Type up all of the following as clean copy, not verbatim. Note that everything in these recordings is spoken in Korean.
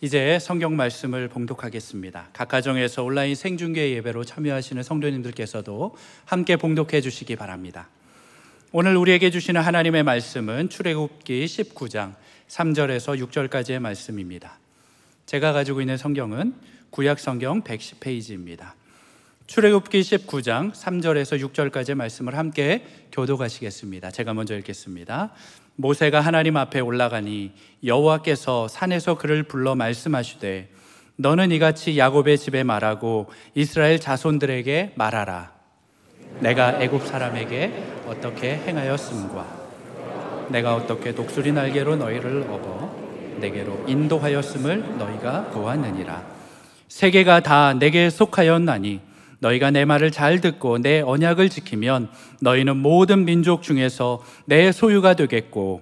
이제 성경 말씀을 봉독하겠습니다. 각 가정에서 온라인 생중계 예배로 참여하시는 성도님들께서도 함께 봉독해 주시기 바랍니다. 오늘 우리에게 주시는 하나님의 말씀은 출애굽기 19장 3절에서 6절까지의 말씀입니다. 제가 가지고 있는 성경은 구약 성경 110페이지입니다. 출애굽기 19장 3절에서 6절까지의 말씀을 함께 교독하시겠습니다. 제가 먼저 읽겠습니다. 모세가 하나님 앞에 올라가니 여호와께서 산에서 그를 불러 말씀하시되 너는 이같이 야곱의 집에 말하고 이스라엘 자손들에게 말하라. 내가 애굽 사람에게 어떻게 행하였음과 내가 어떻게 독수리 날개로 너희를 업어 내게로 인도하였음을 너희가 보았느니라. 세계가 다 내게 속하였나니 너희가 내 말을 잘 듣고 내 언약을 지키면 너희는 모든 민족 중에서 내 소유가 되겠고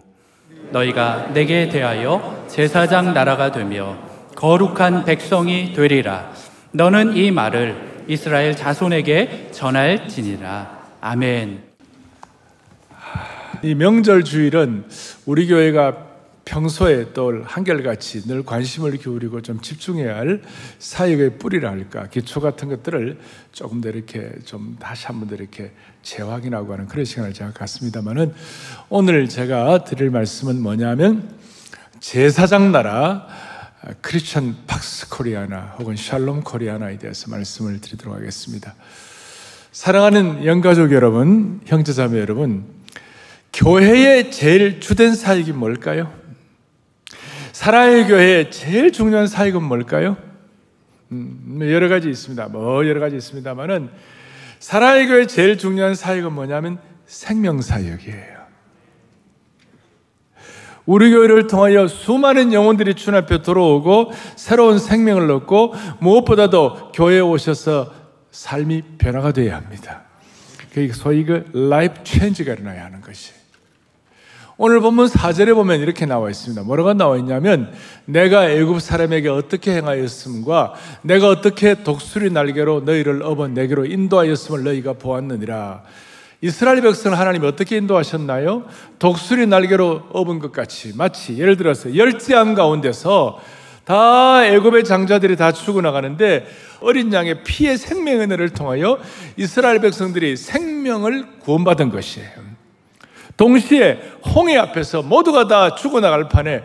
너희가 내게 대하여 제사장 나라가 되며 거룩한 백성이 되리라. 너는 이 말을 이스라엘 자손에게 전할지니라. 아멘. 이 명절 주일은 우리 교회가 평소에 또 한결같이 늘 관심을 기울이고 좀 집중해야 할 사역의 뿌리라 할까, 기초 같은 것들을 조금 더 이렇게 좀 다시 한번 더 이렇게 재확인하고 하는 그런 시간을 제가 갖습니다만은, 오늘 제가 드릴 말씀은 뭐냐면 제사장 나라 크리스천 팍스 코리아나 혹은 샬롬 코리아나에 대해서 말씀을 드리도록 하겠습니다. 사랑하는 영가족 여러분, 형제자매 여러분, 교회의 제일 주된 사역이 뭘까요? 사랑의 교회의 제일 중요한 사역은 뭘까요? 여러 가지 있습니다. 여러 가지 있습니다만은, 사랑의 교회의 제일 중요한 사역은 뭐냐면 생명사역이에요. 우리 교회를 통하여 수많은 영혼들이 주님 앞에 들어오고 새로운 생명을 얻고, 무엇보다도 교회에 오셔서 삶이 변화가 되어야 합니다. 소위 라이프 체인지가 일어나야 하는 것이. 오늘 본문 4절에 보면 이렇게 나와 있습니다. 뭐라고 나와 있냐면, 내가 애굽 사람에게 어떻게 행하였음과 내가 어떻게 독수리 날개로 너희를 업어 내게로 인도하였음을 너희가 보았느니라. 이스라엘 백성을 하나님이 어떻게 인도하셨나요? 독수리 날개로 업은 것 같이, 마치 예를 들어서 열재암 가운데서 다 애굽의 장자들이 다 죽어나가는데, 어린 양의 피의 생명의 은혜를 통하여 이스라엘 백성들이 생명을 구원받은 것이에요. 동시에 홍해 앞에서 모두가 다 죽어나갈 판에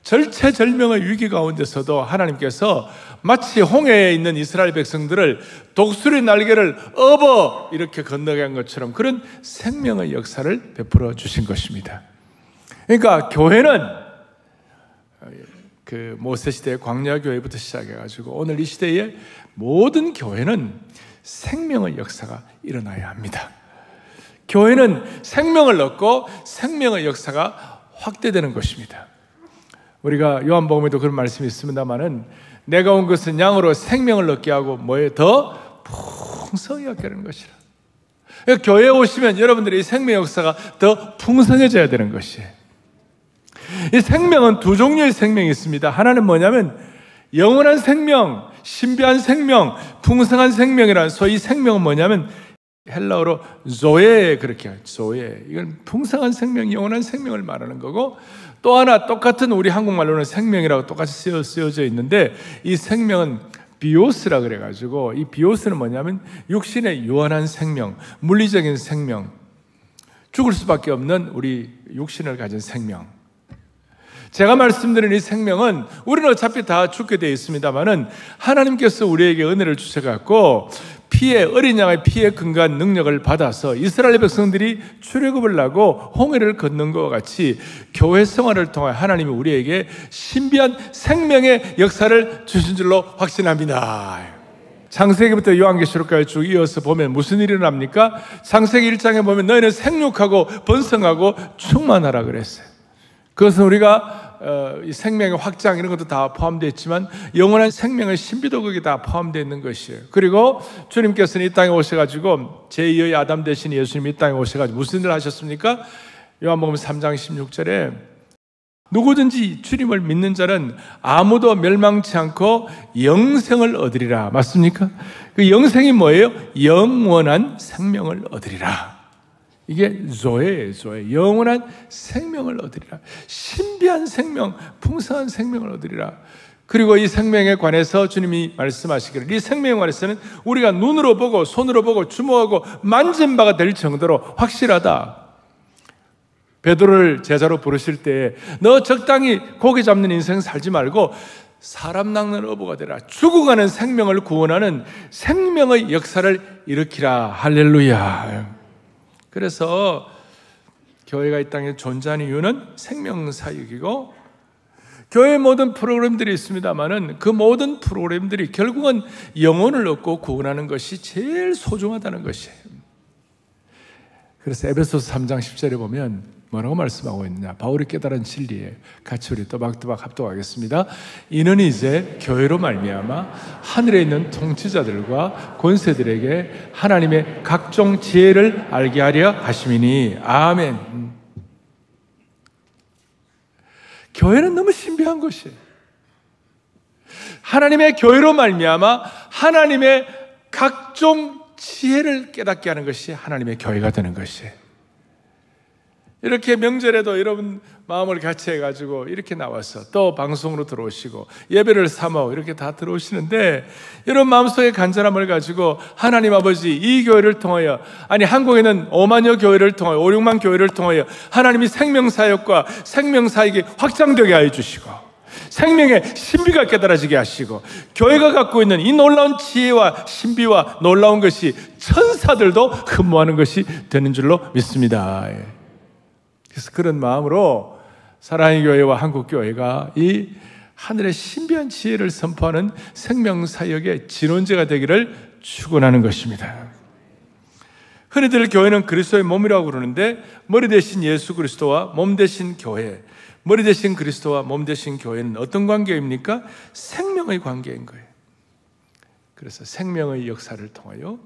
절체절명의 위기 가운데서도 하나님께서 마치 홍해에 있는 이스라엘 백성들을 독수리 날개를 업어 이렇게 건너간 것처럼 그런 생명의 역사를 베풀어 주신 것입니다. 그러니까 교회는 모세 시대의 광야 교회부터 시작해가지고 오늘 이 시대의 모든 교회는 생명의 역사가 일어나야 합니다. 교회는 생명을 얻고 생명의 역사가 확대되는 것입니다. 우리가 요한복음에도 그런 말씀이 있습니다만은, 내가 온 것은 양으로 생명을 얻게 하고 뭐에 더 풍성히 얻게 하는 것이라. 그러니까 교회에 오시면 여러분들의 이 생명 역사가 더 풍성해져야 되는 것이에요. 이 생명은 두 종류의 생명이 있습니다. 하나는 뭐냐면 영원한 생명, 신비한 생명, 풍성한 생명이라는, 소위 생명은 뭐냐면 헬라어로 조에, 그렇게 조에, 이건 풍성한 생명, 영원한 생명을 말하는 거고, 또 하나 똑같은 우리 한국말로는 생명이라고 똑같이 쓰여져 있는데, 이 생명은 비오스라 그래가지고, 이 비오스는 뭐냐면 육신의 유한한 생명, 물리적인 생명, 죽을 수밖에 없는 우리 육신을 가진 생명. 제가 말씀드린 이 생명은 우리는 어차피 다 죽게 되어 있습니다만은, 하나님께서 우리에게 은혜를 주셔갖고 어린 양의 피에 근거한 능력을 받아서 이스라엘 백성들이 출애굽을 하고 홍해를 걷는 것과 같이 교회 생활을 통해 하나님이 우리에게 신비한 생명의 역사를 주신 줄로 확신합니다. 창세기부터 요한계시록까지 쭉 이어서 보면 무슨 일이 일어납니까? 창세기 1장에 보면 너희는 생육하고 번성하고 충만하라 그랬어요. 그것은 우리가 이 생명의 확장 이런 것도 다 포함되어 있지만, 영원한 생명의 신비도 거기에 다 포함되어 있는 것이에요. 그리고 주님께서는 이 땅에 오셔가지고 제2의 아담 대신 예수님이 이 땅에 오셔가지고 무슨 일을 하셨습니까? 요한복음 3장 16절에 누구든지 주님을 믿는 자는 아무도 멸망치 않고 영생을 얻으리라. 맞습니까? 그 영생이 뭐예요? 영원한 생명을 얻으리라. 이게 조예예요. 조예. 영원한 생명을 얻으리라. 신비한 생명, 풍성한 생명을 얻으리라. 그리고 이 생명에 관해서 주님이 말씀하시기를, 이 생명에 관해서는 우리가 눈으로 보고 손으로 보고 주목하고 만진 바가 될 정도로 확실하다. 베드로를 제자로 부르실 때, 너 적당히 고기 잡는 인생 살지 말고 사람 낚는 어부가 되라. 죽어가는 생명을 구원하는 생명의 역사를 일으키라. 할렐루야. 그래서 교회가 이 땅에 존재하는 이유는 생명사역이고, 교회 모든 프로그램들이 있습니다만은 그 모든 프로그램들이 결국은 영혼을 얻고 구원하는 것이 제일 소중하다는 것이에요. 그래서 에베소서 3장 10절에 보면 뭐라고 말씀하고 있느냐? 바울이 깨달은 진리에 같이 우리 또박또박 합독하겠습니다. 이는 이제 교회로 말미암아 하늘에 있는 통치자들과 권세들에게 하나님의 각종 지혜를 알게 하려 하심이니. 아멘. 교회는 너무 신비한 것이에요. 하나님의 교회로 말미암아 하나님의 각종 지혜를 깨닫게 하는 것이 하나님의 교회가 되는 것이에요. 이렇게 명절에도 여러분 마음을 같이 해가지고 이렇게 나와서 또 방송으로 들어오시고 예배를 삼아 이렇게 다 들어오시는데, 여러분 마음속에 간절함을 가지고 하나님 아버지, 이 교회를 통하여, 아니 한국에는 5만여 교회를 통하여, 5, 6만 교회를 통하여 하나님이 생명사역과 생명사역이 확장되게 하여 주시고, 생명의 신비가 깨달아지게 하시고, 교회가 갖고 있는 이 놀라운 지혜와 신비와 놀라운 것이 천사들도 흠모하는 것이 되는 줄로 믿습니다. 그래서 그런 마음으로 사랑의 교회와 한국교회가 이 하늘의 신비한 지혜를 선포하는 생명사역의 진원제가 되기를 축원하는 것입니다. 흔히들 교회는 그리스도의 몸이라고 그러는데, 머리 대신 예수 그리스도와 몸 대신 교회, 머리 대신 그리스도와 몸 대신 교회는 어떤 관계입니까? 생명의 관계인 거예요. 그래서 생명의 역사를 통하여,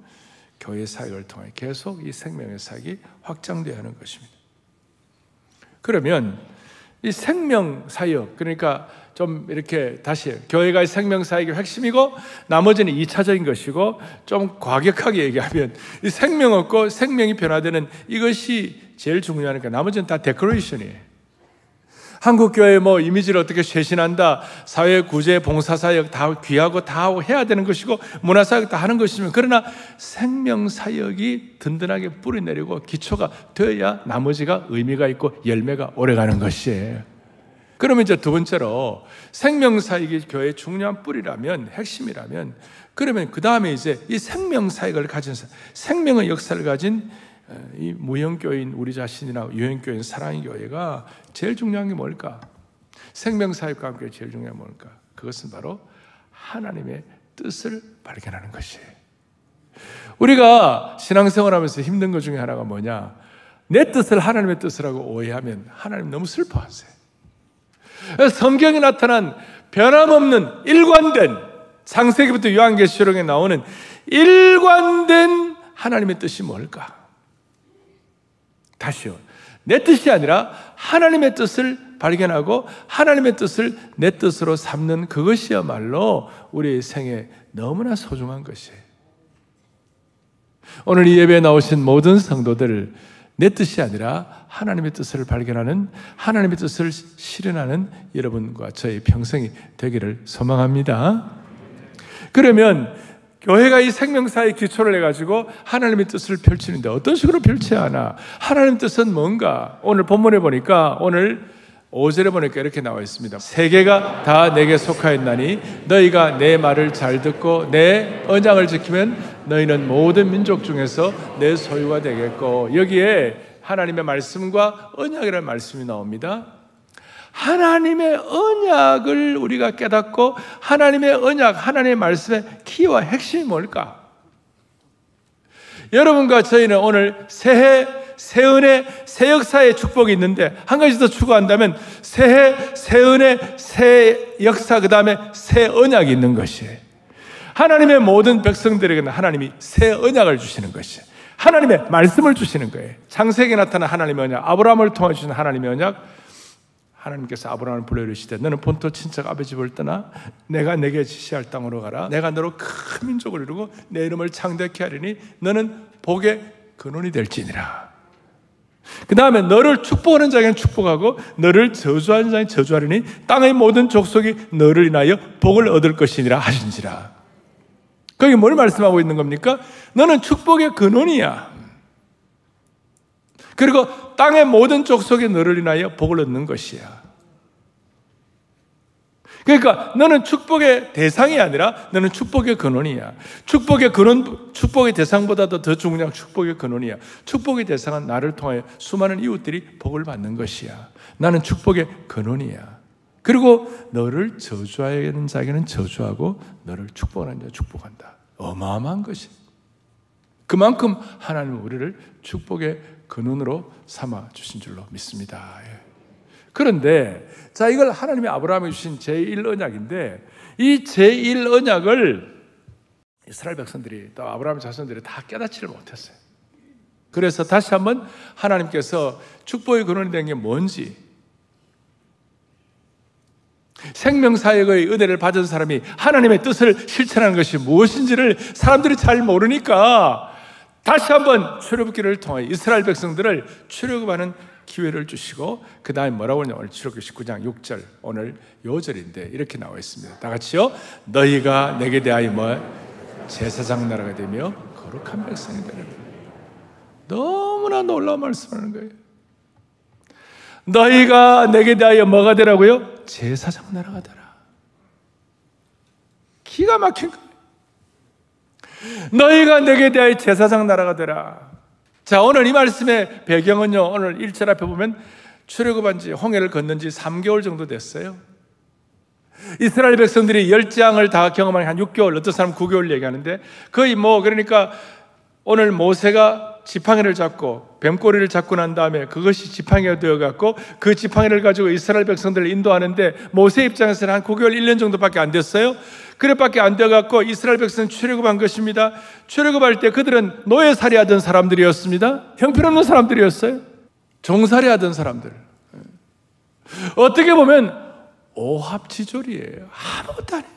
교회 사역을 통하여 계속 이 생명의 사역이 확장되어야 하는 것입니다. 그러면 이 생명사역, 그러니까 좀 이렇게 다시 교회가 생명사역의 핵심이고 나머지는 2차적인 것이고, 좀 과격하게 얘기하면 이 생명 없고 생명이 변화되는 이것이 제일 중요하니까 나머지는 다 데코레이션이에요. 한국교회 뭐 이미지를 어떻게 쇄신한다, 사회 구제, 봉사사역 다 귀하고 다 해야 되는 것이고, 문화사역 다 하는 것이지만, 그러나 생명사역이 든든하게 뿌리내리고 기초가 되어야 나머지가 의미가 있고 열매가 오래가는 것이에요. 그러면 이제 두 번째로, 생명사역이 교회의 중요한 뿌리라면, 핵심이라면, 그러면 그 다음에 이제 이 생명사역을 가진, 생명의 역사를 가진 이 무형교인 우리 자신이나 유형교인 사랑의 교회가 제일 중요한 게 뭘까? 생명사역과 함께 제일 중요한 게 뭘까? 그것은 바로 하나님의 뜻을 발견하는 것이에요. 우리가 신앙생활하면서 힘든 것 중에 하나가 뭐냐? 내 뜻을 하나님의 뜻이라고 오해하면 하나님 너무 슬퍼하세요. 성경에 나타난 변함없는 일관된, 창세기부터 요한계시록에 나오는 일관된 하나님의 뜻이 뭘까? 다시요, 내 뜻이 아니라 하나님의 뜻을 발견하고 하나님의 뜻을 내 뜻으로 삼는 그것이야말로 우리의 생에 너무나 소중한 것이에요. 오늘 이 예배에 나오신 모든 성도들, 내 뜻이 아니라 하나님의 뜻을 발견하는, 하나님의 뜻을 실현하는 여러분과 저의 평생이 되기를 소망합니다. 그러면 교회가 이 생명사의 기초를 해가지고 하나님의 뜻을 펼치는데 어떤 식으로 펼쳐야 하나? 하나님의 뜻은 뭔가? 오늘 본문에 보니까, 오늘 5절에 보니까 이렇게 나와 있습니다. 세계가 다 내게 속하였나니 너희가 내 말을 잘 듣고 내 언약을 지키면 너희는 모든 민족 중에서 내 소유가 되겠고, 여기에 하나님의 말씀과 언약이라는 말씀이 나옵니다. 하나님의 언약을 우리가 깨닫고, 하나님의 언약, 하나님의 말씀의 키와 핵심이 뭘까? 여러분과 저희는 오늘 새해, 새 은혜, 새 역사의 축복이 있는데, 한 가지 더 추구한다면 새해, 새 은혜, 새 역사, 그 다음에 새 언약이 있는 것이에요. 하나님의 모든 백성들에게는 하나님이 새 언약을 주시는 것이에요. 하나님의 말씀을 주시는 거예요. 창세기에 나타난 하나님의 언약, 아브라함을 통해 주신 하나님의 언약, 하나님께서 아브라함을 불러 이르시되 너는 본토 친척 아버지 집을 떠나 내가 내게 지시할 땅으로 가라. 내가 너로 큰 민족을 이루고 내 이름을 창대케 하리니 너는 복의 근원이 될지니라. 그 다음에 너를 축복하는 자에게는 축복하고 너를 저주하는 자에게는 저주하리니 땅의 모든 족속이 너를 인하여 복을 얻을 것이니라 하신지라. 거기 뭘 말씀하고 있는 겁니까? 너는 축복의 근원이야. 그리고 땅의 모든 족속이 너를 인하여 복을 얻는 것이야. 그러니까 너는 축복의 대상이 아니라 너는 축복의 근원이야. 축복의 근원, 축복의 대상보다도 더 중요한 축복의 근원이야. 축복의 대상은 나를 통하여 수많은 이웃들이 복을 받는 것이야. 나는 축복의 근원이야. 그리고 너를 저주하는 자에게는 저주하고 너를 축복하는 자 축복한다. 어마어마한 것이. 그만큼 하나님은 우리를 축복의 근원으로 삼아 주신 줄로 믿습니다. 그런데 자, 이걸 하나님이 아브라함에 주신 제1언약인데 이 제1언약을 이스라엘 백성들이 또 아브라함의 자손들이 다 깨닫지를 못했어요. 그래서 다시 한번 하나님께서 축복의 근원이 된 게 뭔지, 생명사역의 은혜를 받은 사람이 하나님의 뜻을 실천하는 것이 무엇인지를 사람들이 잘 모르니까 다시 한번 출애굽기를 통해 이스라엘 백성들을 출애굽하는 기회를 주시고 그 다음에 뭐라고 하냐, 오늘 출애굽기 19장 6절, 오늘 요절인데 이렇게 나와 있습니다. 다 같이요. 너희가 내게 대하여 제사장 나라가 되며 거룩한 백성이 되라. 너무나 놀라운 말씀하는 거예요. 너희가 내게 대하여 뭐가 되라고요? 제사장 나라가 되라. 기가 막힌 거예요. 너희가 내게 대하여 제사장 나라가 되라. 자, 오늘 이 말씀의 배경은요, 오늘 1절 앞에 보면 출애굽한 지, 홍해를 건넌 지 3개월 정도 됐어요. 이스라엘 백성들이 열장을 다 경험한 한 6개월, 어떤 사람 9개월 얘기하는데, 거의 그러니까 오늘 모세가 지팡이를 잡고 뱀꼬리를 잡고 난 다음에 그것이 지팡이가 되어갖고 그 지팡이를 가지고 이스라엘 백성들을 인도하는데, 모세 입장에서는 한 9개월, 1년 정도밖에 안 됐어요. 그래밖에 안 되어갖고 이스라엘 백성은 출애굽한 것입니다. 출애굽할 때 그들은 노예살이 하던 사람들이었습니다. 형편없는 사람들이었어요. 종살이 하던 사람들. 어떻게 보면 오합지졸이에요. 아무것도 안 해요.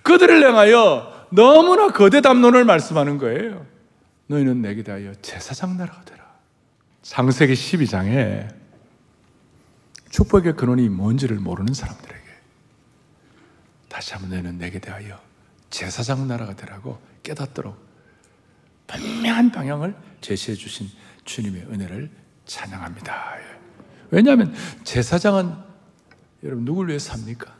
그들을 향하여 너무나 거대 담론을 말씀하는 거예요. 너희는 내게 대하여 제사장 나라가 되라. 창세기 12장에 축복의 근원이 뭔지를 모르는 사람들에게 다시 한번 너희는 내게 대하여 제사장 나라가 되라고 깨닫도록 분명한 방향을 제시해 주신 주님의 은혜를 찬양합니다. 왜냐하면 제사장은 여러분 누구를 위해 삽니까?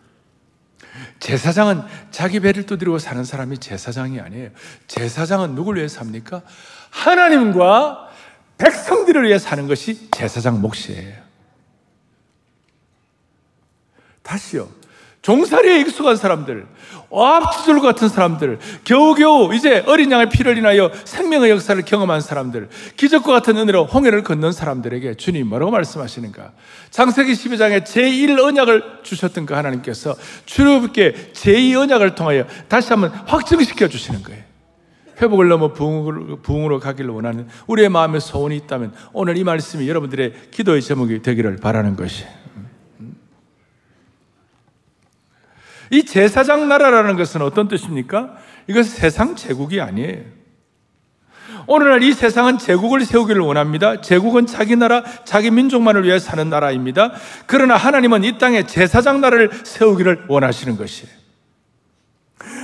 제사장은 자기 배를 두드리고 사는 사람이 제사장이 아니에요. 제사장은 누구를 위해 삽니까? 하나님과 백성들을 위해 사는 것이 제사장 몫이에요. 다시요. 종살이에 익숙한 사람들, 오합지졸 같은 사람들, 겨우겨우 이제 어린 양의 피를 인하여 생명의 역사를 경험한 사람들, 기적과 같은 은혜로 홍해를 건넌 사람들에게 주님 뭐라고 말씀하시는가? 창세기 12장에 제1언약을 주셨던 그 하나님께서 출애굽께 제2언약을 통하여 다시 한번 확증시켜 주시는 거예요. 회복을 넘어 부흥으로 가기를 원하는 우리의 마음에 소원이 있다면 오늘 이 말씀이 여러분들의 기도의 제목이 되기를 바라는 것이에요. 이 제사장 나라라는 것은 어떤 뜻입니까? 이것은 세상 제국이 아니에요. 오늘날 이 세상은 제국을 세우기를 원합니다. 제국은 자기 나라, 자기 민족만을 위해 사는 나라입니다. 그러나 하나님은 이 땅에 제사장 나라를 세우기를 원하시는 것이에요.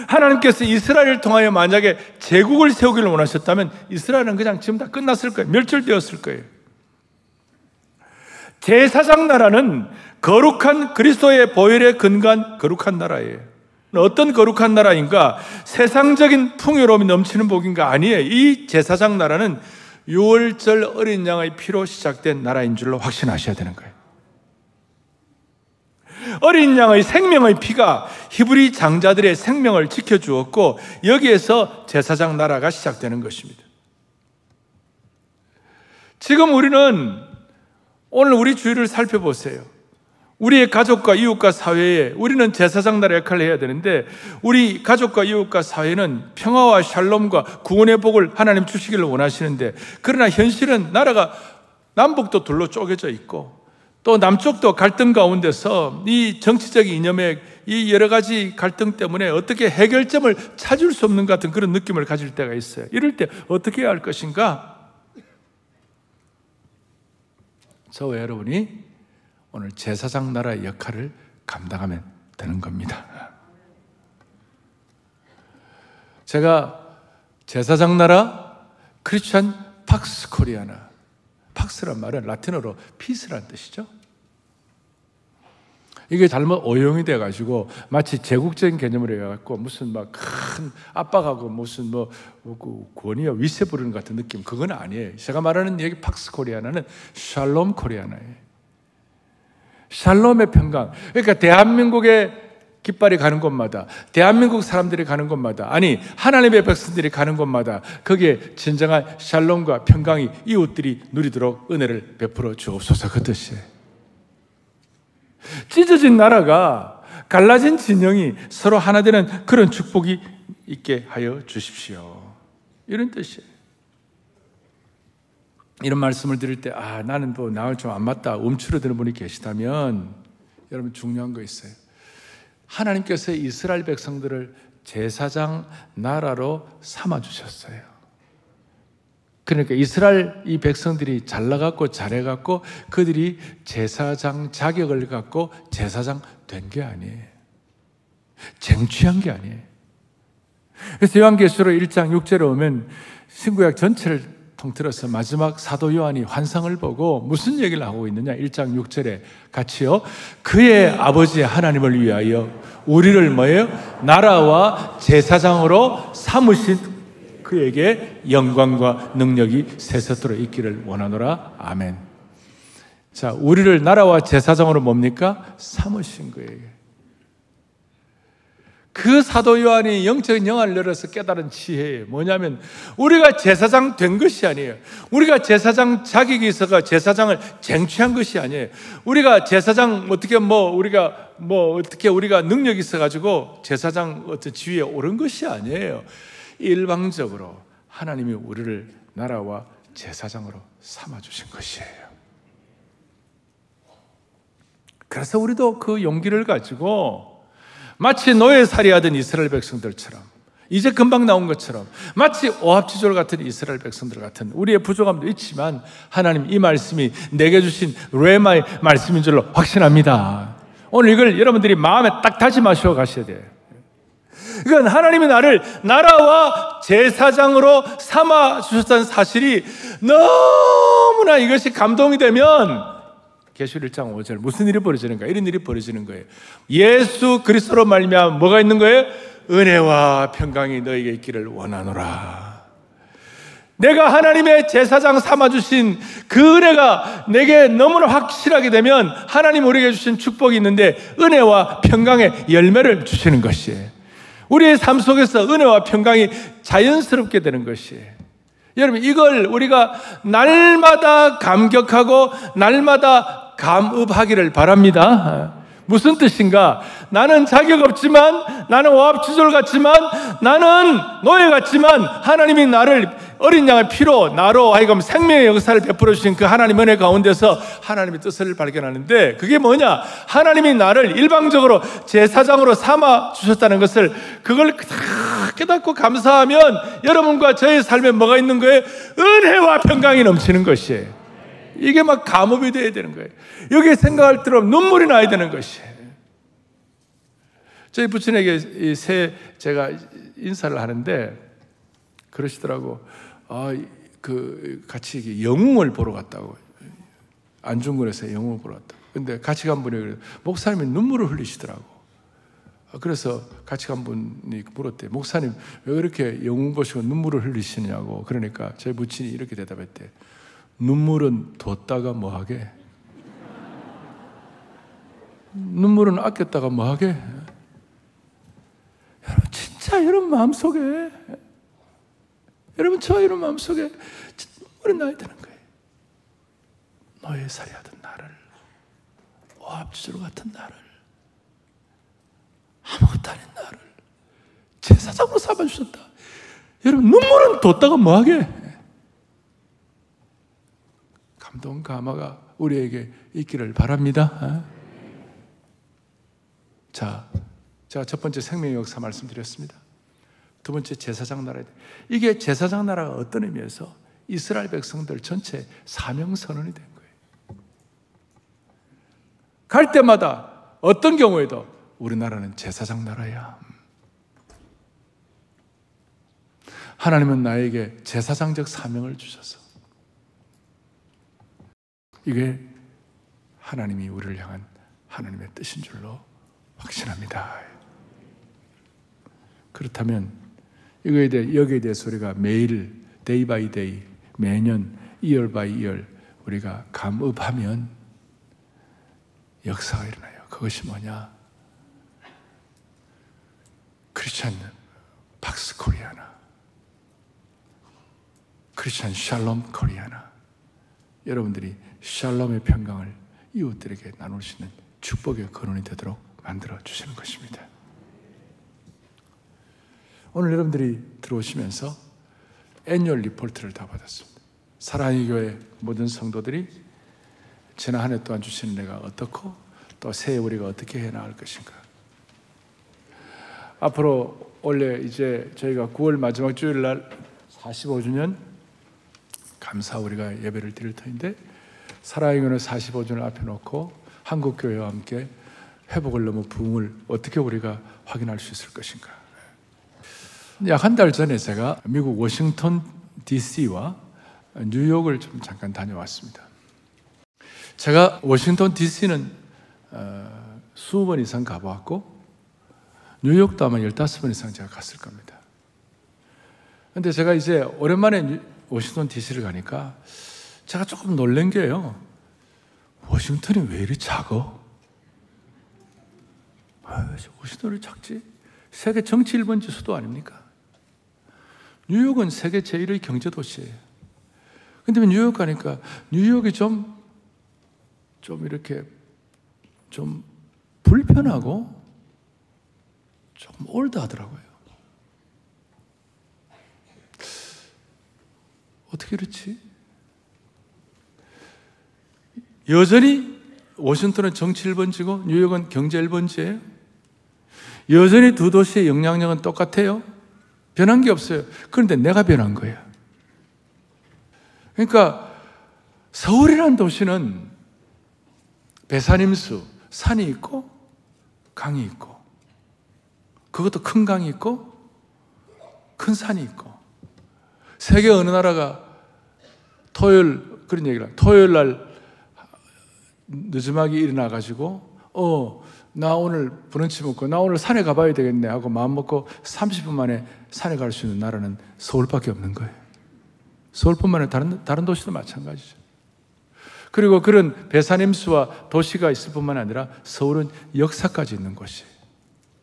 하나님께서 이스라엘을 통하여 만약에 제국을 세우기를 원하셨다면 이스라엘은 그냥 지금 다 끝났을 거예요. 멸절되었을 거예요. 제사장 나라는 거룩한 그리스도의 보혈에 근거한 거룩한 나라예요. 어떤 거룩한 나라인가? 세상적인 풍요로움이 넘치는 복인가? 아니에요. 이 제사장 나라는 유월절 어린 양의 피로 시작된 나라인 줄로 확신하셔야 되는 거예요. 어린 양의 생명의 피가 히브리 장자들의 생명을 지켜주었고 여기에서 제사장 나라가 시작되는 것입니다. 지금 우리는 오늘 우리 주위를 살펴보세요. 우리의 가족과 이웃과 사회에 우리는 제사장 나라 역할을 해야 되는데 우리 가족과 이웃과 사회는 평화와 샬롬과 구원의 복을 하나님 주시기를 원하시는데 그러나 현실은 나라가 남북도 둘로 쪼개져 있고 또 남쪽도 갈등 가운데서 이 정치적 이념의 이 여러 가지 갈등 때문에 어떻게 해결점을 찾을 수 없는 것 같은 그런 느낌을 가질 때가 있어요. 이럴 때 어떻게 해야 할 것인가? 저와 여러분이 오늘 제사장 나라의 역할을 감당하면 되는 겁니다. 제가 제사장 나라 크리스천 팍스 코리아나, 팍스란 말은 라틴어로 피스란 뜻이죠. 이게 잘못 오용이 돼가지고 마치 제국적인 개념으로 해갖고 무슨 막 큰 압박하고 무슨 권위와 위세 부르는 것 같은 느낌, 그건 아니에요. 제가 말하는 여기 팍스 코리아나는 샬롬 코리아나예요. 샬롬의 평강. 그러니까 대한민국의 깃발이 가는 곳마다, 대한민국 사람들이 가는 곳마다, 아니 하나님의 백성들이 가는 곳마다 거기에 진정한 샬롬과 평강이 이웃들이 누리도록 은혜를 베풀어 주옵소서. 그 뜻이에요. 찢어진 나라가, 갈라진 진영이 서로 하나 되는 그런 축복이 있게 하여 주십시오. 이런 뜻이에요. 이런 말씀을 드릴 때 나는 나랑 좀 안 맞다 움츠러드는 분이 계시다면 여러분 중요한 거 있어요. 하나님께서 이스라엘 백성들을 제사장 나라로 삼아주셨어요. 그러니까 이스라엘 이 백성들이 잘나갔고 잘해갖고 그들이 제사장 자격을 갖고 제사장 된 게 아니에요. 쟁취한 게 아니에요. 그래서 요한계시록 1장 6절에 오면 신구약 전체를 통틀어서 마지막 사도 요한이 환상을 보고 무슨 얘기를 하고 있느냐. 1장 6절에 같이요. 그의 아버지 하나님을 위하여 우리를 뭐예요? 나라와 제사장으로 삼으신 그에게 영광과 능력이 세세토록 있기를 원하노라. 아멘. 자, 우리를 나라와 제사장으로 뭡니까? 삼으신 거예요. 그 사도 요한이 영적인 영안을 열어서 깨달은 지혜예요. 뭐냐면 우리가 제사장 된 것이 아니에요. 우리가 제사장 자격이 있어가 제사장을 쟁취한 것이 아니에요. 우리가 제사장 우리가 능력이 있어가지고 제사장 어떤 지위에 오른 것이 아니에요. 일방적으로 하나님이 우리를 나라와 제사장으로 삼아주신 것이에요. 그래서 우리도 그 용기를 가지고 마치 노예살이하던 이스라엘 백성들처럼, 이제 금방 나온 것처럼, 마치 오합지졸 같은 이스라엘 백성들 같은 우리의 부족함도 있지만 하나님 이 말씀이 내게 주신 레마의 말씀인 줄로 확신합니다. 오늘 이걸 여러분들이 마음에 딱 다짐하시고 가셔야 돼요. 이건 하나님이 나를 나라와 제사장으로 삼아주셨다는 사실이 너무나 이것이 감동이 되면 계시록 1장 5절 무슨 일이 벌어지는가? 이런 일이 벌어지는 거예요. 예수 그리스도로 말미암아 뭐가 있는 거예요? 은혜와 평강이 너에게 있기를 원하노라. 내가 하나님의 제사장 삼아주신 그 은혜가 내게 너무나 확실하게 되면 하나님 우리에게 주신 축복이 있는데 은혜와 평강의 열매를 주시는 것이에요. 우리의 삶 속에서 은혜와 평강이 자연스럽게 되는 것이에요. 여러분, 이걸 우리가 날마다 감격하고 날마다 감읍하기를 바랍니다. 무슨 뜻인가? 나는 자격 없지만, 나는 오합지졸 같지만, 나는 노예 같지만 하나님이 나를 어린 양의 피로 나로 하여금 생명의 역사를 베풀어 주신 그 하나님 은혜 가운데서 하나님의 뜻을 발견하는데, 그게 뭐냐? 하나님이 나를 일방적으로 제사장으로 삼아 주셨다는 것을, 그걸 다 깨닫고 감사하면 여러분과 저의 삶에 뭐가 있는 거예요? 은혜와 평강이 넘치는 것이에요. 이게 막 감업이 돼야 되는 거예요. 여기에 생각할 때 눈물이 나야 되는 것이에요. 저희 부친에게 제가 인사를 하는데 그러시더라고. 같이 영웅을 보러 갔다고. 안중근에서 영웅을 보러 갔다고. 근데 같이 간 분이 그래요. 목사님이 눈물을 흘리시더라고. 그래서 같이 간 분이 물었대. 목사님 왜 그렇게 영웅 보시고 눈물을 흘리시냐고. 그러니까 저희 부친이 이렇게 대답했대. 눈물은 뒀다가 뭐하게? 눈물은 아꼈다가 뭐하게? 여러분, 진짜 여러분 마음속에, 여러분 저 여러분 마음속에 눈물이 나야 되는 거예요. 노예살이 하던 나를, 오합지졸 같은 나를, 아무것도 아닌 나를 제사장으로 삼아주셨다. 여러분, 눈물은 뒀다가 뭐하게? 감동 감화가 우리에게 있기를 바랍니다. 자, 제가 첫 번째 생명의 역사 말씀드렸습니다. 두 번째 제사장 나라. 이게 제사장 나라가 어떤 의미에서 이스라엘 백성들 전체 사명 선언이 된 거예요. 갈 때마다 어떤 경우에도 우리나라는 제사장 나라야. 하나님은 나에게 제사장적 사명을 주셔서 이게 하나님이 우리를 향한 하나님의 뜻인 줄로 확신합니다. 그렇다면 여기에 대해서 우리가 매일 데이 바이 데이, 매년 이얼 바이 이얼 우리가 감읍하면 역사가 일어나요. 그것이 뭐냐? 크리스찬 박스 코리아나, 크리스찬 샬롬 코리아나, 여러분들이 샬롬의 평강을 이웃들에게 나눌 수 있는 축복의 근원이 되도록 만들어 주시는 것입니다. 오늘 여러분들이 들어오시면서 애뉴얼 리포트를 다 받았습니다. 사랑의 교회 모든 성도들이 지난 한 해 동안 주시는 내가 어떻고 또 새해 우리가 어떻게 해나갈 것인가. 앞으로 원래 이제 저희가 9월 마지막 주일 날 45주년 감사 우리가 예배를 드릴 터인데 살아있는 교회 45주년을 앞에 놓고 한국 교회와 함께 회복을 넘어 부흥을 어떻게 우리가 확인할 수 있을 것인가. 약 한 달 전에 제가 미국 워싱턴 DC와 뉴욕을 좀 잠깐 다녀왔습니다. 제가 워싱턴 DC는 수십 번 이상 가보았고 뉴욕도 아마 15번 이상 제가 갔을 겁니다. 그런데 제가 이제 오랜만에 워싱턴 DC를 가니까 제가 조금 놀란 게요. 워싱턴이 왜 이리 작어? 워싱턴이 작지? 세계 정치 1번지 수도 아닙니까? 뉴욕은 세계 제1의 경제도시예요. 근데 뉴욕 가니까 뉴욕이 좀 이렇게 좀 불편하고 조금 올드하더라고요. 어떻게 그렇지? 여전히 워싱턴은 정치 1번지고 뉴욕은 경제 1번지예요. 여전히 두 도시의 영향력은 똑같아요. 변한 게 없어요. 그런데 내가 변한 거예요. 그러니까 서울이라는 도시는 배산임수, 산이 있고 강이 있고 그것도 큰 강이 있고 큰 산이 있고 세계 어느 나라가 그런 얘기를 토요일 날 늦음하게 일어나가지고 나 오늘 브런치 먹고 나 오늘 산에 가봐야 되겠네 하고 마음 먹고 30분 만에 산에 갈 수 있는 나라는 서울밖에 없는 거예요. 서울뿐만 아니라 다른 도시도 마찬가지죠. 그리고 그런 배산임수와 도시가 있을 뿐만 아니라 서울은 역사까지 있는 곳이에요.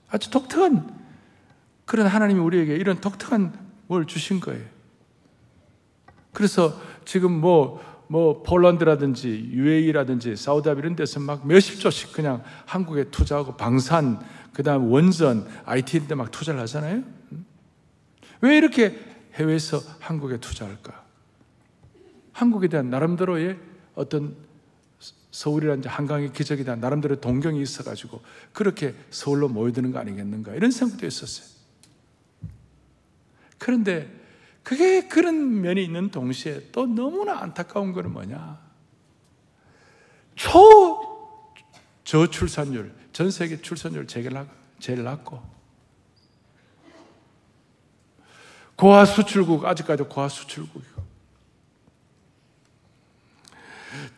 아주 독특한 그런 하나님이 우리에게 이런 독특한 뭘 주신 거예요. 그래서 지금 폴란드라든지 UAE라든지 사우디아라비아 이런 데서 막 몇십 조씩 그냥 한국에 투자하고 방산, 그다음 원전, IT 이런 데 막 투자를 하잖아요. 왜 이렇게 해외에서 한국에 투자할까? 한국에 대한 나름대로의 어떤 서울이라든지 한강의 기적에 대한 나름대로 동경이 있어가지고 그렇게 서울로 모여드는 거 아니겠는가 이런 생각도 있었어요. 그런데 그게 그런 면이 있는 동시에 또 너무나 안타까운 것은 뭐냐? 저출산율, 전 세계 출산율 제일 낮고 고하수출국, 아직까지 고하수출국이고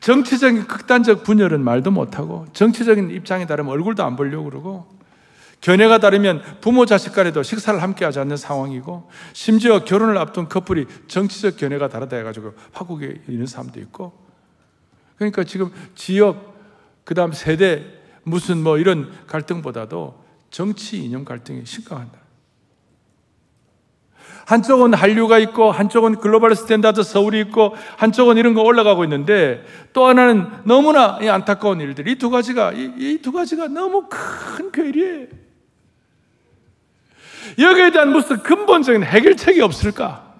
정치적인 극단적 분열은 말도 못하고 정치적인 입장이 다르면 얼굴도 안 보려고 그러고 견해가 다르면 부모 자식 간에도 식사를 함께 하지 않는 상황이고 심지어 결혼을 앞둔 커플이 정치적 견해가 다르다 해가지고 파국에 있는 사람도 있고 그러니까 지금 지역 그 다음 세대 무슨 이런 갈등보다도 정치 이념 갈등이 심각하다. 한쪽은 한류가 있고 한쪽은 글로벌 스탠다드 서울이 있고 한쪽은 이런 거 올라가고 있는데 또 하나는 너무나 안타까운 일들. 이 두 가지가 너무 큰 괴리예요. 여기에 대한 무슨 근본적인 해결책이 없을까?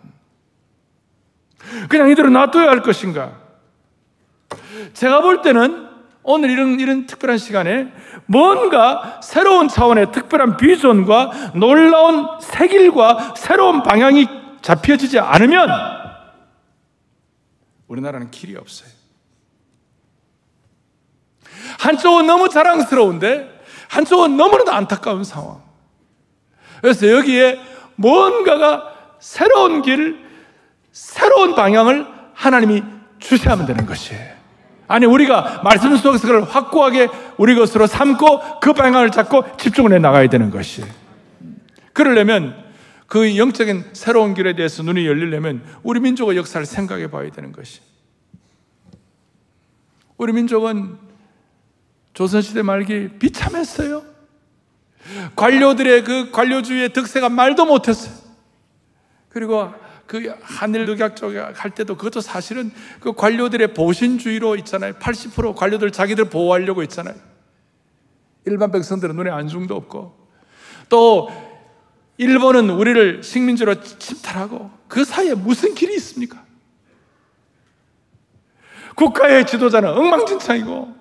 그냥 이대로 놔둬야 할 것인가? 제가 볼 때는 오늘 이런 특별한 시간에 뭔가 새로운 차원의 특별한 비전과 놀라운 새길과 새로운 방향이 잡혀지지 않으면 우리나라는 길이 없어요. 한쪽은 너무 자랑스러운데 한쪽은 너무나도 안타까운 상황. 그래서 여기에 뭔가가 새로운 길, 새로운 방향을 하나님이 주셔야만 되는 것이에요. 아니 우리가 말씀 속에서 그걸 확고하게 우리 것으로 삼고 그 방향을 잡고 집중을 해 나가야 되는 것이에요. 그러려면 그 영적인 새로운 길에 대해서 눈이 열리려면 우리 민족의 역사를 생각해 봐야 되는 것이. 우리 민족은 조선시대 말기 비참했어요. 관료들의 그 관료주의의 득세가 말도 못했어요. 그리고 그 한일 녹약 쪽에 갈 때도 그것도 사실은 그 관료들의 보신주의로 있잖아요. 80% 관료들 자기들 보호하려고 있잖아요. 일반 백성들은 눈에 안중도 없고 또 일본은 우리를 식민지로 침탈하고 그 사이에 무슨 길이 있습니까? 국가의 지도자는 엉망진창이고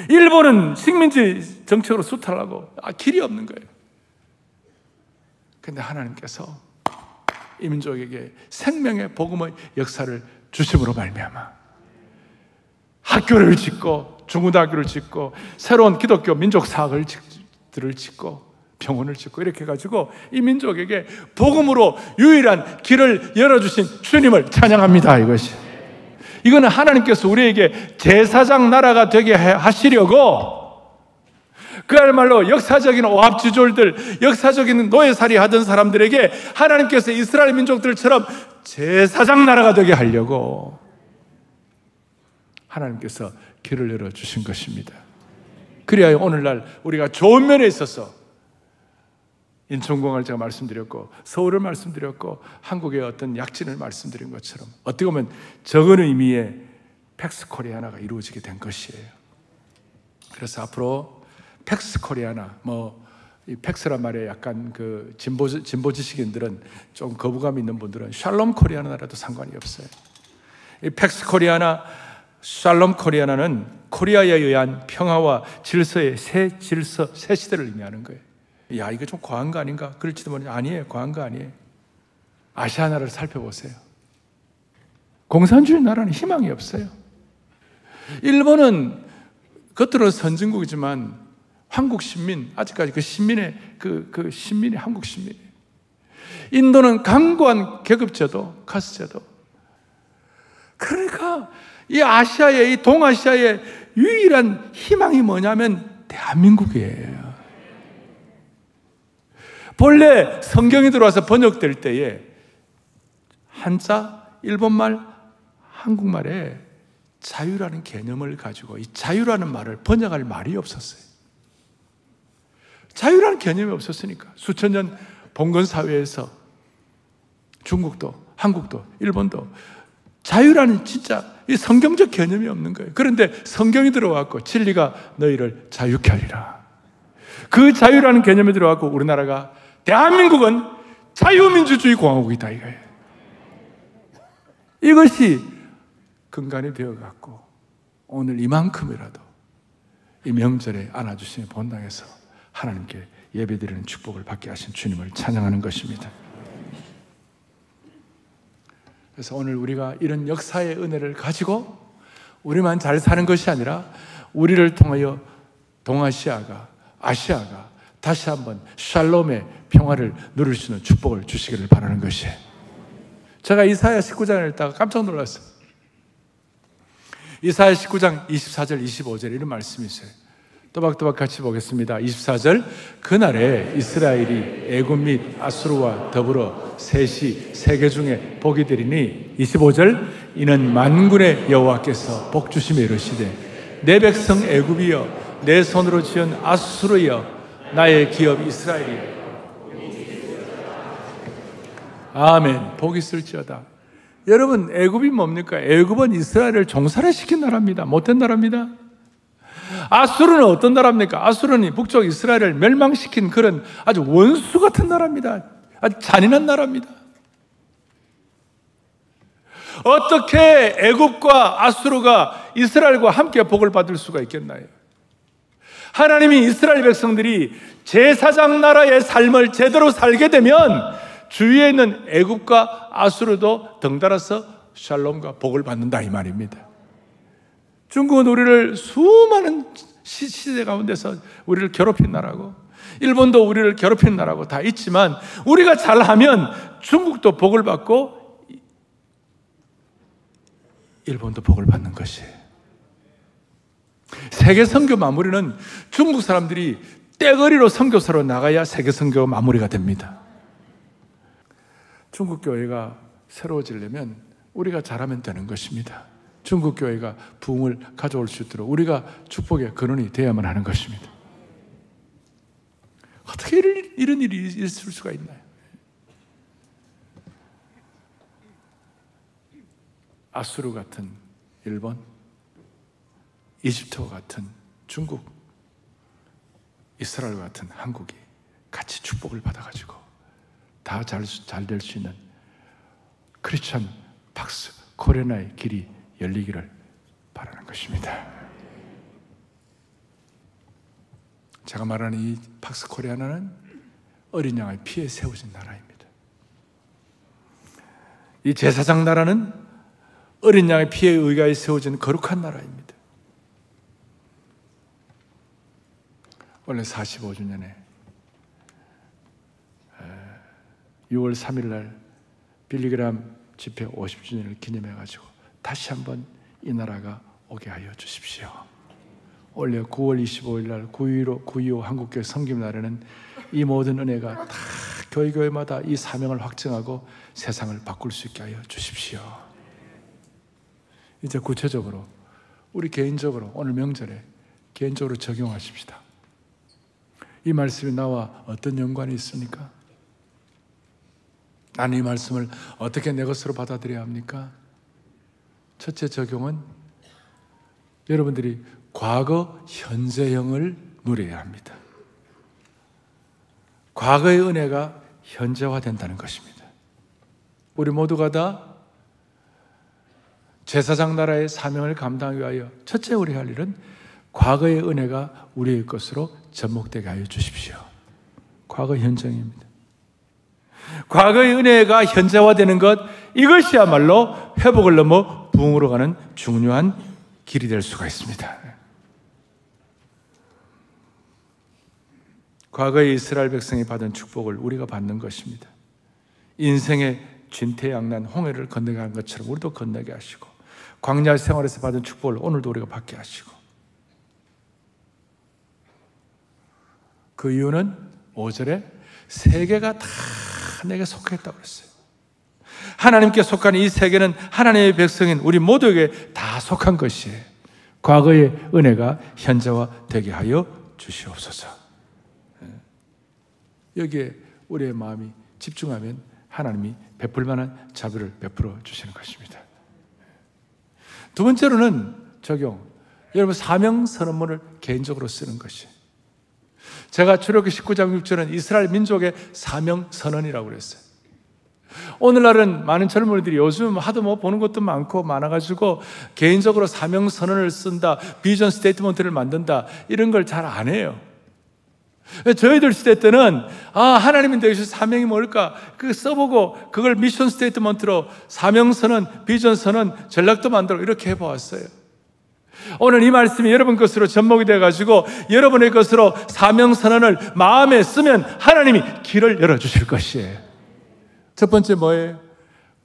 일본은 식민지 정책으로 수탈하고 길이 없는 거예요. 그런데 하나님께서 이 민족에게 생명의 복음의 역사를 주심으로 말미암아 학교를 짓고 중고등학교를 짓고 새로운 기독교 민족 사학들을 짓고 병원을 짓고 이렇게 해가지고 이 민족에게 복음으로 유일한 길을 열어주신 주님을 찬양합니다. 이거는 하나님께서 우리에게 제사장 나라가 되게 하시려고 그야말로 역사적인 오합지졸들, 역사적인 노예살이 하던 사람들에게 하나님께서 이스라엘 민족들처럼 제사장 나라가 되게 하려고 하나님께서 길을 열어주신 것입니다. 그래야 오늘날 우리가 좋은 면에 있어서 인천공항을 제가 말씀드렸고 서울을 말씀드렸고 한국의 어떤 약진을 말씀드린 것처럼 어떻게 보면 적은 의미의 팩스 코리아나가 이루어지게 된 것이에요. 그래서 앞으로 팩스 코리아나 이 팩스란 말에 약간 그 진보 지식인들은 좀 거부감 있는 분들은 샬롬 코리아나라도 상관이 없어요. 이 팩스 코리아나, 샬롬 코리아나는 코리아에 의한 평화와 질서의 새 질서, 새 시대를 의미하는 거예요. 야, 이거 좀 과한 거 아닌가? 그럴지도 모르는데 아니에요. 과한 거 아니에요. 아시아 나라를 살펴보세요. 공산주의 나라는 희망이 없어요. 일본은 겉으로는 선진국이지만 한국 신민, 아직까지 그 신민의 그 신민이 한국 신민이에요. 인도는 강고한 계급제도, 카스제도. 그러니까 이 아시아의, 이 동아시아의 유일한 희망이 뭐냐면 대한민국이에요. 본래 성경이 들어와서 번역될 때에 한자, 일본말, 한국말에 자유라는 개념을 가지고 이 자유라는 말을 번역할 말이 없었어요. 자유라는 개념이 없었으니까 수천 년 봉건 사회에서 중국도, 한국도, 일본도 자유라는 진짜 이 성경적 개념이 없는 거예요. 그런데 성경이 들어왔고 진리가 너희를 자유케 하리라. 그 자유라는 개념이 들어왔고 우리나라가 대한민국은 자유민주주의 공화국이다 이거예요. 이것이 근간이 되어갖고 오늘 이만큼이라도 이 명절에 안아주시는 본당에서 하나님께 예배드리는 축복을 받게 하신 주님을 찬양하는 것입니다. 그래서 오늘 우리가 이런 역사의 은혜를 가지고 우리만 잘 사는 것이 아니라 우리를 통하여 동아시아가, 아시아가 다시 한번 샬롬의 평화를 누릴 수 있는 축복을 주시기를 바라는 것이에요. 제가 이사야 19장을 읽다가 깜짝 놀랐어요. 이사야 19장 24절, 25절 이런 말씀이 있어요. 또박또박 같이 보겠습니다. 24절, 그날에 이스라엘이 애굽 및 아수르와 더불어 셋이 세계 중에 복이 되리니 25절, 이는 만군의 여호와께서 복 주시며 이르시되 내 백성 애굽이여 내 손으로 지은 아수르여 나의 기업 이스라엘이여. 아멘. 복이 있을지어다. 여러분, 애굽이 뭡니까? 애굽은 이스라엘을 종살이 시킨 나라입니다. 못된 나라입니다. 아수르는 어떤 나라입니까? 아수르는 북쪽 이스라엘을 멸망시킨 그런 아주 원수 같은 나라입니다. 아주 잔인한 나라입니다. 어떻게 애굽과 아수르가 이스라엘과 함께 복을 받을 수가 있겠나요? 하나님이 이스라엘 백성들이 제사장 나라의 삶을 제대로 살게 되면 주위에 있는 애굽과 아수르도 덩달아서 샬롬과 복을 받는다 이 말입니다. 중국은 우리를 수많은 시대 가운데서 우리를 괴롭힌 나라고 일본도 우리를 괴롭힌 나라고 다 있지만 우리가 잘하면 중국도 복을 받고 일본도 복을 받는 것이에요. 세계 선교 마무리는 중국 사람들이 떼거리로 선교사로 나가야 세계 선교 마무리가 됩니다. 중국 교회가 새로워지려면 우리가 잘하면 되는 것입니다. 중국 교회가 부흥을 가져올 수 있도록 우리가 축복의 근원이 되어야만 하는 것입니다. 어떻게 이런 일이 있을 수가 있나요? 아수르 같은 일본, 이집트와 같은 중국, 이스라엘 같은 한국이 같이 축복을 받아가지고 다 잘 될 수 있는 크리스천 팍스 코리아나의 길이 열리기를 바라는 것입니다. 제가 말하는 이 팍스 코리아나는 어린 양의 피에 세워진 나라입니다. 이 제사장 나라는 어린 양의 피에 의하여 세워진 거룩한 나라입니다. 원래 45주년에 6월 3일 날 빌리그람 집회 50주년을 기념해가지고 다시 한번 이 나라가 오게 하여 주십시오. 원래 9월 25일 날 9.25 한국교회 성김날에는 이 모든 은혜가 다 교회마다 이 사명을 확증하고 세상을 바꿀 수 있게 하여 주십시오. 이제 구체적으로 우리 개인적으로 오늘 명절에 개인적으로 적용하십시다. 이 말씀이 나와 어떤 연관이 있습니까? 나는 이 말씀을 어떻게 내 것으로 받아들여야 합니까? 첫째 적용은 여러분들이 과거 현재형을 누려야 합니다. 과거의 은혜가 현재화된다는 것입니다. 우리 모두가 다 제사장 나라의 사명을 감당하기 위하여 첫째 우리 할 일은 과거의 은혜가 우리의 것으로 접목되게 하여 주십시오. 과거 현장입니다. 과거의 은혜가 현재화되는 것, 이것이야말로 회복을 넘어 부흥으로 가는 중요한 길이 될 수가 있습니다. 과거의 이스라엘 백성이 받은 축복을 우리가 받는 것입니다. 인생의 진퇴양난 홍해를 건너게 한 것처럼 우리도 건너게 하시고, 광야 생활에서 받은 축복을 오늘도 우리가 받게 하시고, 그 이유는 5절에 세계가 다 내게 속했다고 그랬어요. 하나님께 속한 이 세계는 하나님의 백성인 우리 모두에게 다 속한 것이에요. 과거의 은혜가 현재화 되게 하여 주시옵소서. 여기에 우리의 마음이 집중하면 하나님이 베풀 만한 자비를 베풀어 주시는 것입니다. 두 번째로는 적용, 여러분 사명 선언문을 개인적으로 쓰는 것이, 제가 출애굽기 19장 6절은 이스라엘 민족의 사명 선언이라고 그랬어요. 오늘날은 많은 젊은이들이 요즘 하도 뭐 보는 것도 많고 많아가지고 개인적으로 사명 선언을 쓴다, 비전 스테이트먼트를 만든다, 이런 걸 잘 안 해요. 저희들 시대 때는 하나님이 내주신 사명이 뭘까? 그 써보고 그걸 미션 스테이트먼트로 사명 선언, 비전 선언, 전략도 만들고 이렇게 해보았어요. 오늘 이 말씀이 여러분 것으로 접목이 돼가지고 여러분의 것으로 사명 선언을 마음에 쓰면 하나님이 길을 열어주실 것이에요. 첫 번째 뭐예요?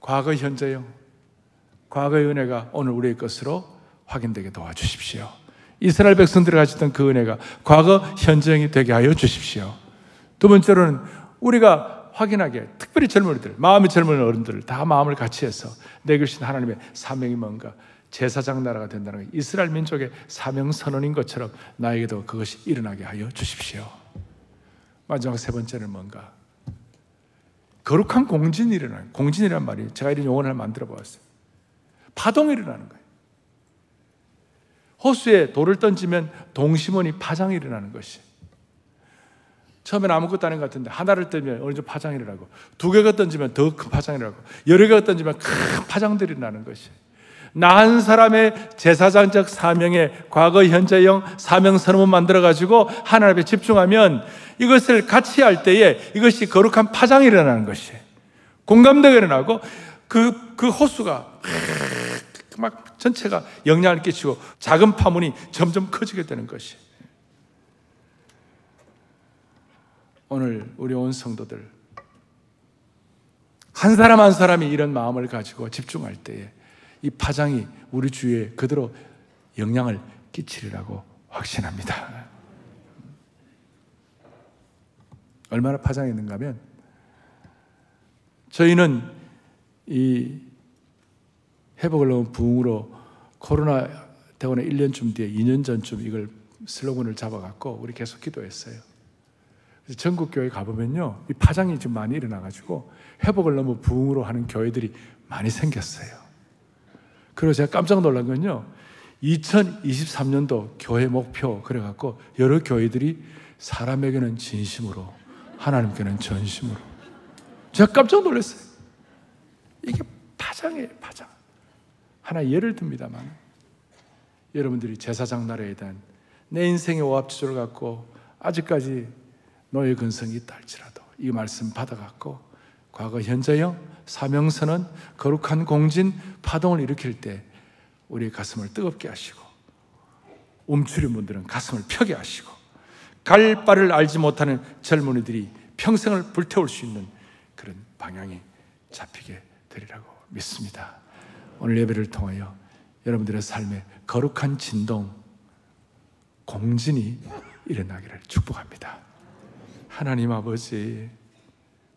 과거 현재형, 과거의 은혜가 오늘 우리의 것으로 확인되게 도와주십시오. 이스라엘 백성들이 가졌던 그 은혜가 과거 현재형이 되게 하여 주십시오. 두 번째로는 우리가 확인하게, 특별히 젊은이들, 마음이 젊은 어른들 다 마음을 같이 해서 내게 주신 하나님의 사명이 뭔가, 제사장 나라가 된다는 것, 이스라엘 민족의 사명 선언인 것처럼 나에게도 그것이 일어나게 하여 주십시오. 마지막 세 번째는 뭔가, 거룩한 공진이 일어나요. 공진이란 말이 제가 이런 용어를 만들어 보았어요. 파동이 일어나는 거예요. 호수에 돌을 던지면 동시머니 파장이 일어나는 것이, 처음엔 아무것도 아닌 것 같은데 하나를 던지면 어느 정도 파장이 일어나고, 두 개가 던지면 더 큰 파장이 일어나고, 여러 개가 던지면 큰 파장들이 일어나는 것이, 나 한 사람의 제사장적 사명에 과거 현재형 사명 선언을 만들어가지고 하나님 앞에 집중하면 이것을 같이 할 때에 이것이 거룩한 파장이 일어나는 것이, 공감대가 일어나고 그 호수가 막 전체가 영향을 끼치고 작은 파문이 점점 커지게 되는 것이, 오늘 우리 온 성도들 한 사람 한 사람이 이런 마음을 가지고 집중할 때에 이 파장이 우리 주위에 그대로 영향을 끼치리라고 확신합니다. 얼마나 파장이 있는가 하면, 저희는 이 회복을 넘은 부흥으로 코로나 되고 난 1년쯤 뒤에 2년 전쯤 이걸 슬로건을 잡아갖고 우리 계속 기도했어요. 그래서 전국 교회 가보면요, 이 파장이 좀 많이 일어나가지고 회복을 넘어 부흥으로 하는 교회들이 많이 생겼어요. 그리고 제가 깜짝 놀란 건요, 2023년도 교회 목표 그래갖고 여러 교회들이 사람에게는 진심으로, 하나님께는 전심으로, 제가 깜짝 놀랐어요. 이게 파장이에요, 파장. 하나 예를 듭니다만, 여러분들이 제사장 나라에 대한 내 인생의 오합지졸을 갖고 아직까지 노예 근성이 있다 할지라도 이 말씀 받아갖고 과거, 현재형, 사명선언, 거룩한 공진, 파동을 일으킬 때 우리의 가슴을 뜨겁게 하시고, 움츠린 분들은 가슴을 펴게 하시고, 갈 바를 알지 못하는 젊은이들이 평생을 불태울 수 있는 그런 방향이 잡히게 되리라고 믿습니다. 오늘 예배를 통하여 여러분들의 삶에 거룩한 진동, 공진이 일어나기를 축복합니다. 하나님 아버지,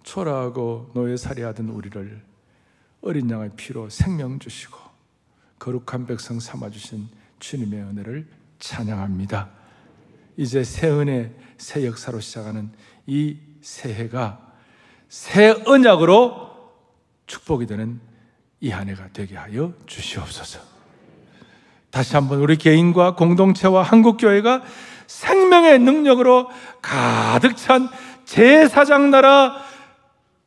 초라하고 노예살이하던 우리를 어린 양의 피로 생명 주시고 거룩한 백성 삼아주신 주님의 은혜를 찬양합니다. 이제 새 은혜, 새 역사로 시작하는 이 새해가 새 언약으로 축복이 되는 이 한 해가 되게 하여 주시옵소서. 다시 한번 우리 개인과 공동체와 한국교회가 생명의 능력으로 가득 찬 제사장 나라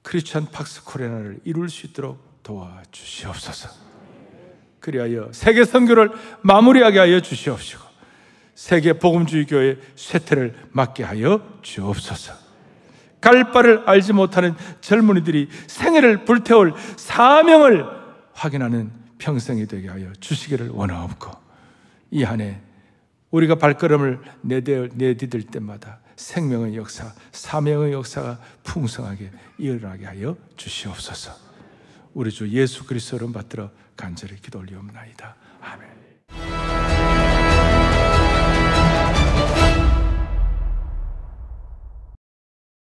크리스천 팍스 코리아를 이룰 수 있도록 도와주시옵소서. 그리하여 세계 선교를 마무리하게 하여 주시옵시고 세계 복음주의 교회의 쇠퇴를 막게 하여 주옵소서. 갈 바를 알지 못하는 젊은이들이 생애를 불태울 사명을 확인하는 평생이 되게 하여 주시기를 원하옵고, 이 한 해 우리가 발걸음을 내디딜 때마다 생명의 역사, 사명의 역사가 풍성하게 일어나게 하여 주시옵소서. 우리 주 예수 그리스도를 받들어 간절히 기도 올리옵나이다. 아멘.